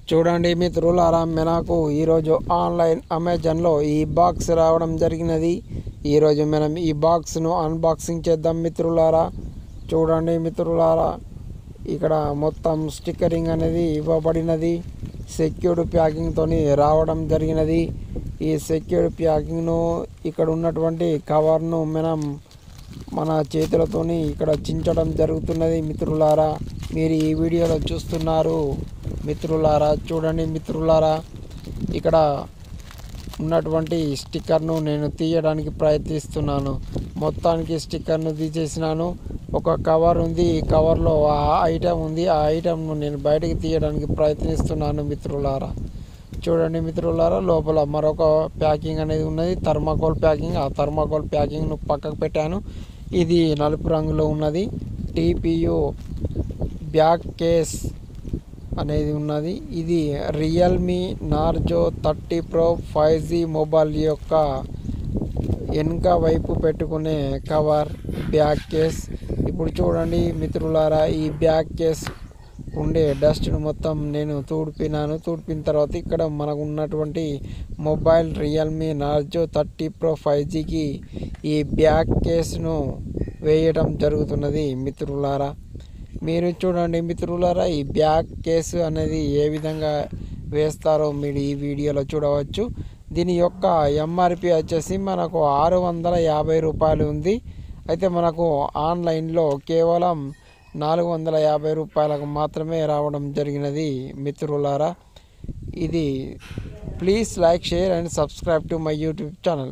చూడండి మిత్రులారా, నాకు ఈరోజు ఆన్లైన్ అమెజాన్లో ఈ బాక్స్ రావడం జరిగినది. ఈరోజు మనం ఈ బాక్స్ను అన్బాక్సింగ్ చేద్దాం మిత్రులారా. చూడండి మిత్రులారా, ఇక్కడ మొత్తం స్టిక్కరింగ్ అనేది ఇవ్వబడినది. సెక్యూర్డ్ ప్యాకింగ్తో రావడం జరిగినది. ఈ సెక్యూర్డ్ ప్యాకింగ్ను ఇక్కడ ఉన్నటువంటి కవర్ను మనం మన చేతులతోని ఇక్కడ చించడం జరుగుతున్నది మిత్రులారా. మీరు ఈ వీడియోలో చూస్తున్నారు మిత్రులారా. చూడండి మిత్రులారా, ఇక్కడ ఉన్నటువంటి స్టిక్కర్ను నేను తీయడానికి ప్రయత్నిస్తున్నాను. మొత్తానికి స్టిక్కర్ను తీసేసినాను. ఒక కవర్ ఉంది, ఈ కవర్లో ఆ ఐటెం ఉంది. ఆ ఐటెంను నేను బయటికి తీయడానికి ప్రయత్నిస్తున్నాను మిత్రులారా. చూడండి మిత్రులారా, లోపల మరొక ప్యాకింగ్ అనేది ఉన్నది, థర్మాకోల్ ప్యాకింగ్. ఆ థర్మాకోల్ ప్యాకింగ్ను పక్కకు పెట్టాను. ఇది నలుపు రంగులో ఉన్నది. TPU బ్యాక్ కేస్ అనేది ఉన్నది. ఇది Realme Narzo 30 Pro 5G mobile యొక్క వెనుక వైపు పెట్టుకునే కవర్ బ్యాక్ కేస్. ఇప్పుడు చూడండి మిత్రులారా, ఈ బ్యాక్ కేస్ ఉండే డస్ట్ను మొత్తం నేను తూడిపిన తర్వాత ఇక్కడ మనకు ఉన్నటువంటి మొబైల్ రియల్మీ నార్జో 30 Pro 5Gకి ఈ బ్యాక్ కేస్ను వేయడం జరుగుతున్నది మిత్రులారా. మీరు చూడండి మిత్రులారా, ఈ బ్యాక్ కేసు అనేది ఏ విధంగా వేస్తారో మీరు ఈ వీడియోలో చూడవచ్చు. దీని యొక్క MRP వచ్చేసి మనకు 650 రూపాయలు ఉంది. అయితే మనకు ఆన్లైన్లో కేవలం 450 రూపాయలకు మాత్రమే రావడం జరిగినది మిత్రులారా. ఇది please like, share and subscribe to my YouTube channel.